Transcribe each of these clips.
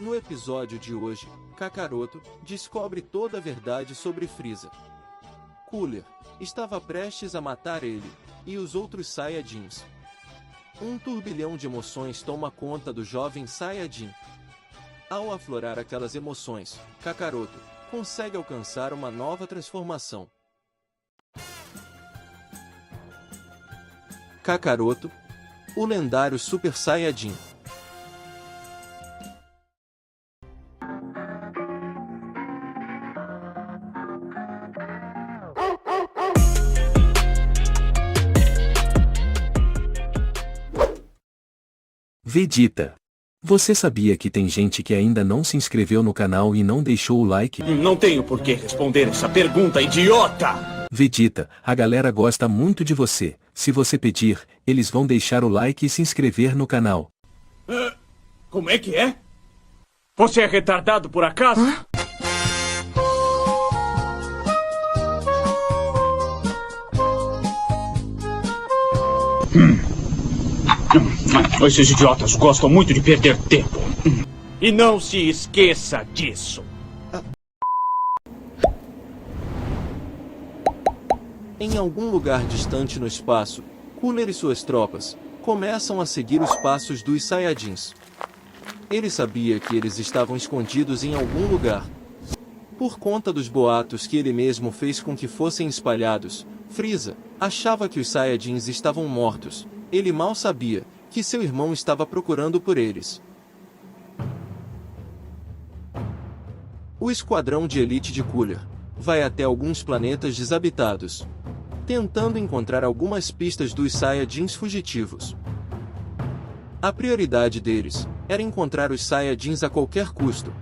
No episódio de hoje, Kakaroto descobre toda a verdade sobre Frieza. Cooler estava prestes a matar ele e os outros Saiyajins. Um turbilhão de emoções toma conta do jovem Saiyajin. Ao aflorar aquelas emoções, Kakaroto consegue alcançar uma nova transformação. Kakaroto, o lendário Super Saiyajin. Vegeta. Você sabia que tem gente que ainda não se inscreveu no canal e não deixou o like? Não tenho por que responder essa pergunta, idiota! Vegeta, a galera gosta muito de você. Se você pedir, eles vão deixar o like e se inscrever no canal. Como é que é? Você é retardado por acaso? Esses idiotas gostam muito de perder tempo. E não se esqueça disso. Em algum lugar distante no espaço, Cooler e suas tropas começam a seguir os passos dos Saiyajins. Ele sabia que eles estavam escondidos em algum lugar. Por conta dos boatos que ele mesmo fez com que fossem espalhados, Frieza achava que os Saiyajins estavam mortos. Ele mal sabia que seu irmão estava procurando por eles. O esquadrão de elite de Cooler vai até alguns planetas desabitados, tentando encontrar algumas pistas dos Saiyajins fugitivos. A prioridade deles era encontrar os Saiyajins a qualquer custo.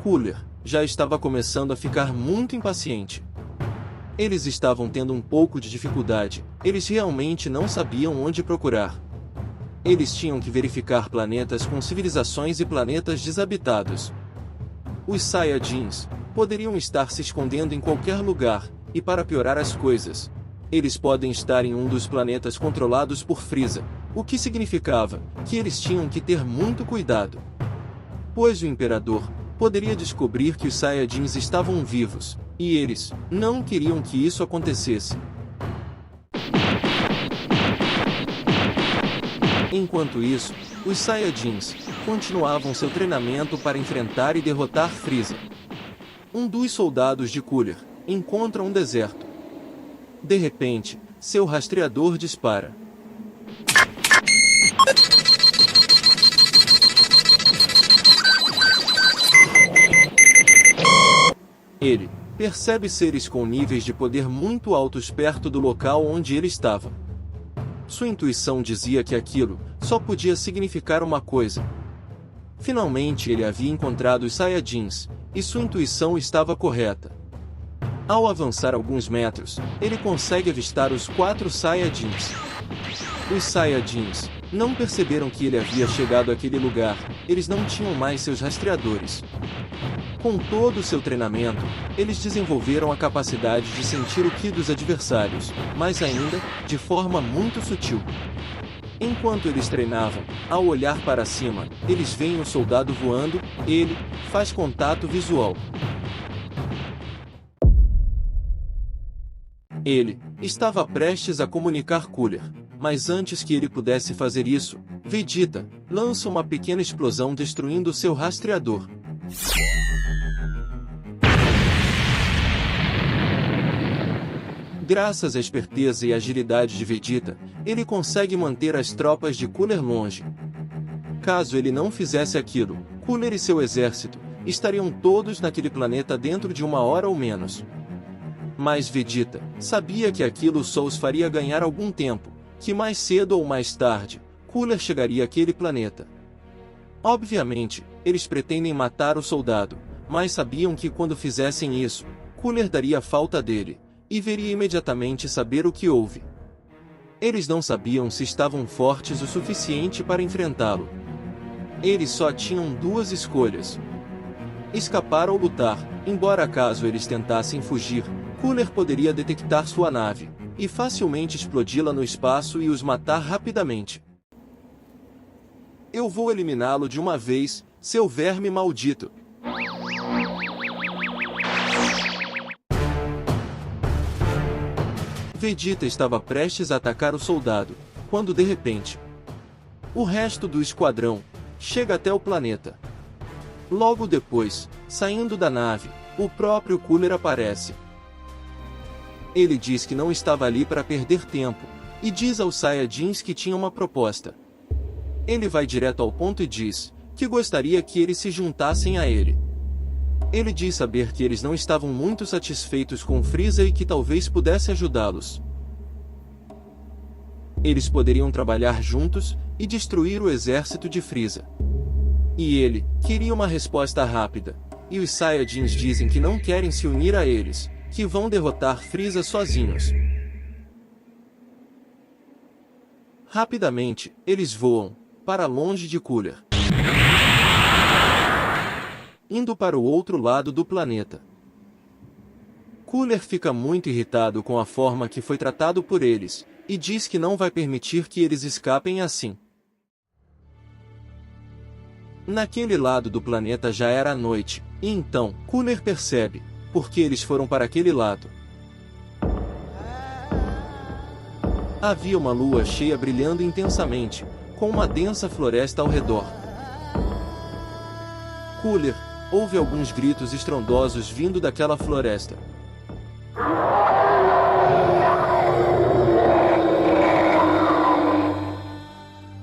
Cooler já estava começando a ficar muito impaciente. Eles estavam tendo um pouco de dificuldade, eles realmente não sabiam onde procurar. Eles tinham que verificar planetas com civilizações e planetas desabitados. Os Saiyajins poderiam estar se escondendo em qualquer lugar, e para piorar as coisas, eles podem estar em um dos planetas controlados por Frieza, o que significava que eles tinham que ter muito cuidado. Pois o Imperador poderia descobrir que os Saiyajins estavam vivos, e eles não queriam que isso acontecesse. Enquanto isso, os Saiyajins continuavam seu treinamento para enfrentar e derrotar Frieza. Um dos soldados de Cooler encontra um deserto. De repente, seu rastreador dispara. Ele percebe seres com níveis de poder muito altos perto do local onde ele estava. Sua intuição dizia que aquilo só podia significar uma coisa. Finalmente ele havia encontrado os Saiyajins, e sua intuição estava correta. Ao avançar alguns metros, ele consegue avistar os 4 Saiyajins. Os Saiyajins não perceberam que ele havia chegado àquele lugar, eles não tinham mais seus rastreadores. Com todo o seu treinamento, eles desenvolveram a capacidade de sentir o ki dos adversários, mas ainda, de forma muito sutil. Enquanto eles treinavam, ao olhar para cima, eles veem um soldado voando, ele faz contato visual. Ele estava prestes a comunicar Cooler, mas antes que ele pudesse fazer isso, Vegeta lança uma pequena explosão destruindo seu rastreador. Graças à esperteza e agilidade de Vegeta, ele consegue manter as tropas de Cooler longe. Caso ele não fizesse aquilo, Cooler e seu exército estariam todos naquele planeta dentro de 1 hora ou menos. Mas Vegeta sabia que aquilo só os faria ganhar algum tempo, que mais cedo ou mais tarde, Cooler chegaria àquele planeta. Obviamente, eles pretendem matar o soldado, mas sabiam que quando fizessem isso, Cooler daria falta dele, e veria imediatamente saber o que houve. Eles não sabiam se estavam fortes o suficiente para enfrentá-lo. Eles só tinham 2 escolhas: escapar ou lutar. Embora caso eles tentassem fugir, Cooler poderia detectar sua nave, e facilmente explodi-la no espaço e os matar rapidamente. Eu vou eliminá-lo de uma vez, seu verme maldito. Vegeta estava prestes a atacar o soldado, quando de repente, o resto do esquadrão chega até o planeta. Logo depois, saindo da nave, o próprio Cooler aparece. Ele diz que não estava ali para perder tempo, e diz aos Saiyajins que tinha uma proposta. Ele vai direto ao ponto e diz que gostaria que eles se juntassem a ele. Ele diz saber que eles não estavam muito satisfeitos com Frieza e que talvez pudesse ajudá-los. Eles poderiam trabalhar juntos e destruir o exército de Frieza. E ele queria uma resposta rápida, e os Saiyajins dizem que não querem se unir a eles, que vão derrotar Frieza sozinhos. Rapidamente, eles voam para longe de Cooler, indo para o outro lado do planeta. Cooler fica muito irritado com a forma que foi tratado por eles, e diz que não vai permitir que eles escapem assim. Naquele lado do planeta já era noite, e então, Cooler percebe, porque eles foram para aquele lado. Havia uma lua cheia brilhando intensamente, com uma densa floresta ao redor. Cooler ouve alguns gritos estrondosos vindo daquela floresta.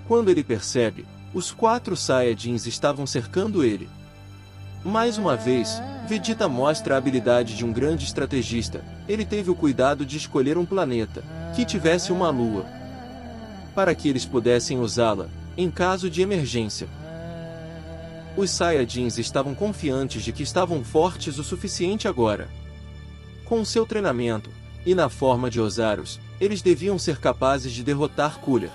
Quando ele percebe, os 4 Saiyajins estavam cercando ele. Mais uma vez, Vegeta mostra a habilidade de um grande estrategista. Ele teve o cuidado de escolher um planeta que tivesse uma lua, para que eles pudessem usá-la em caso de emergência. Os Saiyajins estavam confiantes de que estavam fortes o suficiente agora. Com seu treinamento, e na forma de Ozaros, eles deviam ser capazes de derrotar Cooler.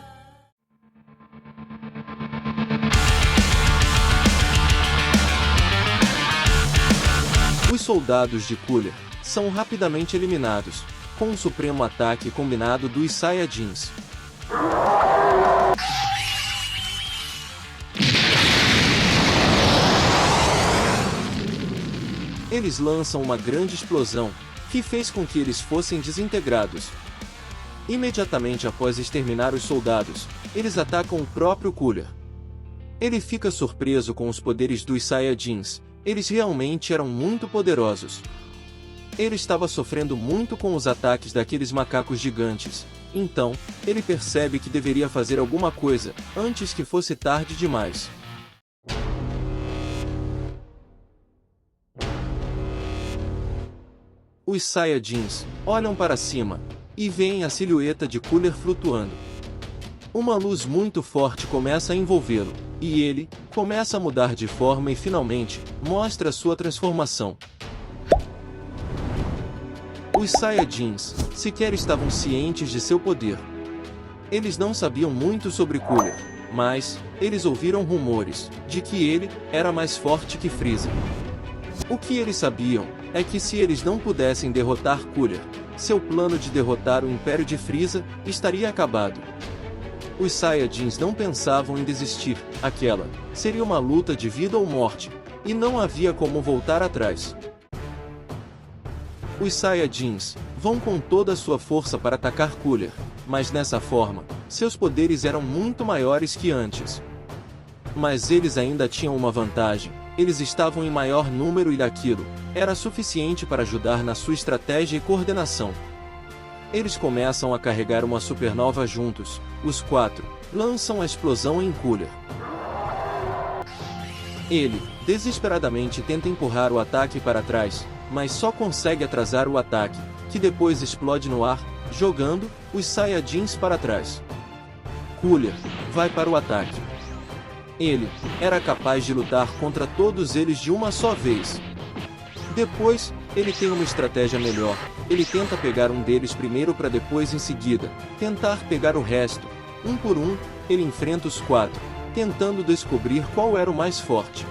Os soldados de Cooler são rapidamente eliminados, com um supremo ataque combinado dos Saiyajins. Eles lançam uma grande explosão, que fez com que eles fossem desintegrados. Imediatamente após exterminar os soldados, eles atacam o próprio Cooler. Ele fica surpreso com os poderes dos Saiyajins. Eles realmente eram muito poderosos. Ele estava sofrendo muito com os ataques daqueles macacos gigantes. Então, ele percebe que deveria fazer alguma coisa, antes que fosse tarde demais. Os Saiyajins olham para cima, e veem a silhueta de Cooler flutuando. Uma luz muito forte começa a envolvê-lo, e ele começa a mudar de forma e finalmente mostra sua transformação. Os Saiyajins sequer estavam cientes de seu poder. Eles não sabiam muito sobre Cooler, mas eles ouviram rumores de que ele era mais forte que Frieza. O que eles sabiam é que se eles não pudessem derrotar Cooler, seu plano de derrotar o Império de Frieza estaria acabado. Os Saiyajins não pensavam em desistir, aquela seria uma luta de vida ou morte, e não havia como voltar atrás. Os Saiyajins vão com toda a sua força para atacar Cooler, mas nessa forma, seus poderes eram muito maiores que antes. Mas eles ainda tinham uma vantagem, eles estavam em maior número e aquilo era suficiente para ajudar na sua estratégia e coordenação. Eles começam a carregar uma supernova juntos, os 4 lançam a explosão em Cooler. Ele, desesperadamente tenta empurrar o ataque para trás, mas só consegue atrasar o ataque, que depois explode no ar, jogando os Saiyajins para trás. Cooler vai para o ataque. Ele era capaz de lutar contra todos eles de uma só vez. Depois, ele tem uma estratégia melhor. Ele tenta pegar um deles primeiro para depois em seguida tentar pegar o resto. Um por um, ele enfrenta os 4, tentando descobrir qual era o mais forte.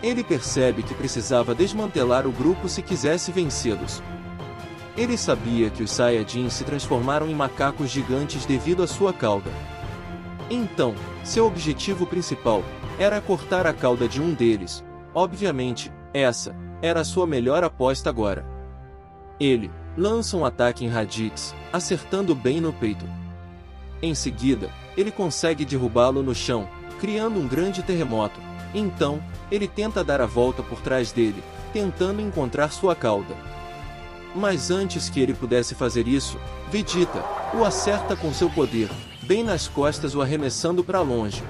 Ele percebe que precisava desmantelar o grupo se quisesse vencê-los. Ele sabia que os Saiyajins se transformaram em macacos gigantes devido à sua cauda. Então, seu objetivo principal era cortar a cauda de um deles. Obviamente, essa era a sua melhor aposta agora. Ele lança um ataque em Raditz, acertando bem no peito. Em seguida, ele consegue derrubá-lo no chão, criando um grande terremoto. Então, ele tenta dar a volta por trás dele, tentando encontrar sua cauda. Mas antes que ele pudesse fazer isso, Vegeta o acerta com seu poder, bem nas costas, o arremessando para longe.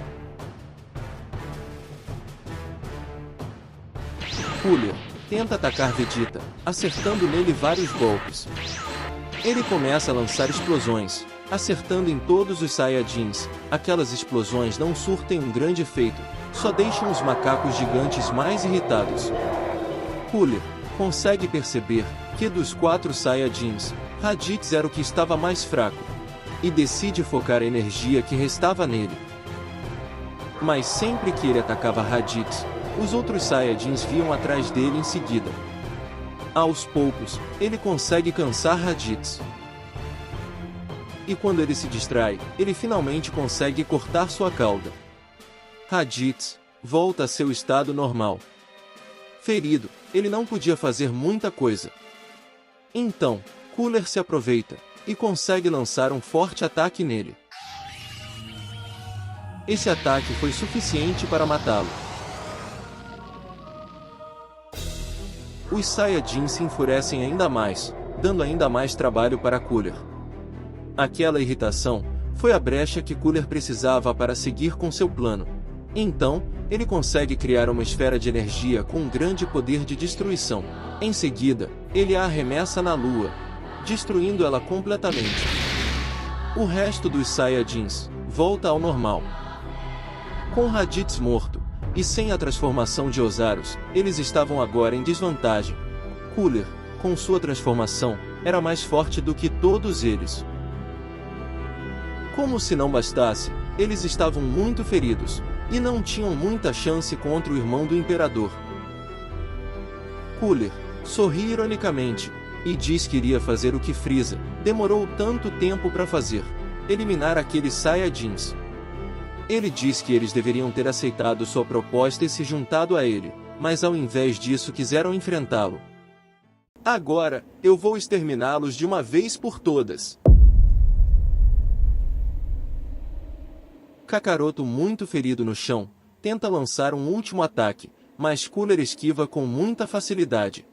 Cooler tenta atacar Vegeta, acertando nele vários golpes. Ele começa a lançar explosões, acertando em todos os Saiyajins. Aquelas explosões não surtem um grande efeito, só deixam os macacos gigantes mais irritados. Cooler consegue perceber que dos 4 Saiyajins, Raditz era o que estava mais fraco, e decide focar a energia que restava nele. Mas sempre que ele atacava Raditz, os outros Saiyajins vinham atrás dele em seguida. Aos poucos, ele consegue cansar Raditz. E quando ele se distrai, ele finalmente consegue cortar sua cauda. Raditz volta a seu estado normal. Ferido, ele não podia fazer muita coisa. Então, Cooler se aproveita e consegue lançar um forte ataque nele. Esse ataque foi suficiente para matá-lo. Os Saiyajins se enfurecem ainda mais, dando ainda mais trabalho para Cooler. Aquela irritação foi a brecha que Cooler precisava para seguir com seu plano. Então, ele consegue criar uma esfera de energia com um grande poder de destruição. Em seguida, ele a arremessa na Lua, destruindo ela completamente. O resto dos Saiyajins volta ao normal. Com Raditz morto, e sem a transformação de Ozaros, eles estavam agora em desvantagem. Cooler, com sua transformação, era mais forte do que todos eles. Como se não bastasse, eles estavam muito feridos, e não tinham muita chance contra o irmão do Imperador. Cooler sorri ironicamente, e diz que iria fazer o que Frieza demorou tanto tempo para fazer: eliminar aqueles Saiyajins. Ele diz que eles deveriam ter aceitado sua proposta e se juntado a ele, mas ao invés disso quiseram enfrentá-lo. Agora, eu vou exterminá-los de uma vez por todas. Kakaroto, muito ferido no chão, tenta lançar um último ataque, mas Cooler esquiva com muita facilidade.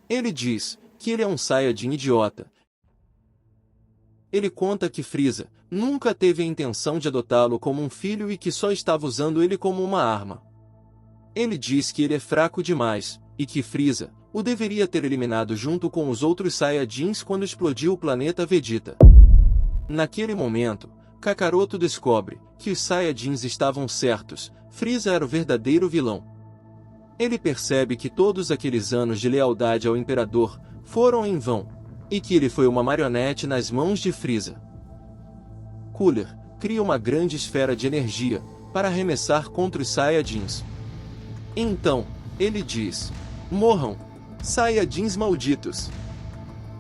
Ele diz que ele é um Saiyajin idiota. Ele conta que Frieza nunca teve a intenção de adotá-lo como um filho e que só estava usando ele como uma arma. Ele diz que ele é fraco demais, e que Frieza o deveria ter eliminado junto com os outros Saiyajins quando explodiu o planeta Vegeta. Naquele momento, Kakaroto descobre que os Saiyajins estavam certos: Frieza era o verdadeiro vilão. Ele percebe que todos aqueles anos de lealdade ao Imperador foram em vão, e que ele foi uma marionete nas mãos de Frieza. Cooler cria uma grande esfera de energia para arremessar contra os Saiyajins. Então, ele diz: morram, Saiyajins malditos!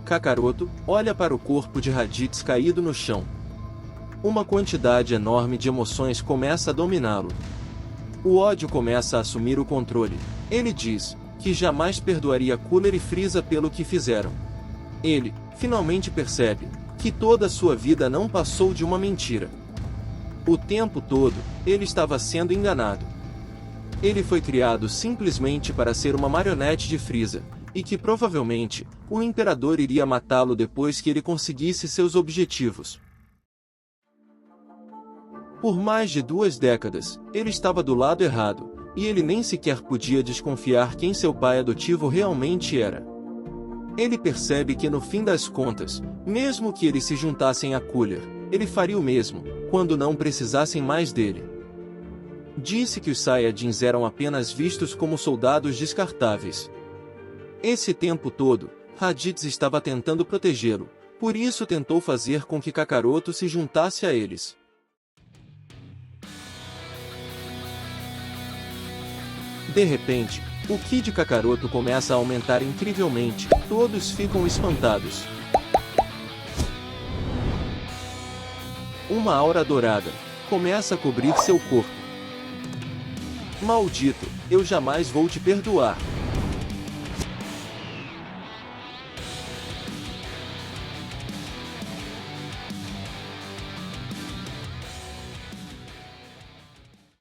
Kakaroto olha para o corpo de Raditz caído no chão. Uma quantidade enorme de emoções começa a dominá-lo. O ódio começa a assumir o controle. Ele diz que jamais perdoaria Cooler e Frieza pelo que fizeram. Ele finalmente percebe que toda a sua vida não passou de uma mentira. O tempo todo, ele estava sendo enganado. Ele foi criado simplesmente para ser uma marionete de Frieza, e que provavelmente o Imperador iria matá-lo depois que ele conseguisse seus objetivos. Por mais de 2 décadas, ele estava do lado errado, e ele nem sequer podia desconfiar quem seu pai adotivo realmente era. Ele percebe que no fim das contas, mesmo que eles se juntassem a Cooler, ele faria o mesmo, quando não precisassem mais dele. Disse que os Saiyajins eram apenas vistos como soldados descartáveis. Esse tempo todo, Raditz estava tentando protegê-lo, por isso tentou fazer com que Kakaroto se juntasse a eles. De repente, o Ki de Kakaroto começa a aumentar incrivelmente, todos ficam espantados. Uma aura dourada começa a cobrir seu corpo. Maldito, eu jamais vou te perdoar.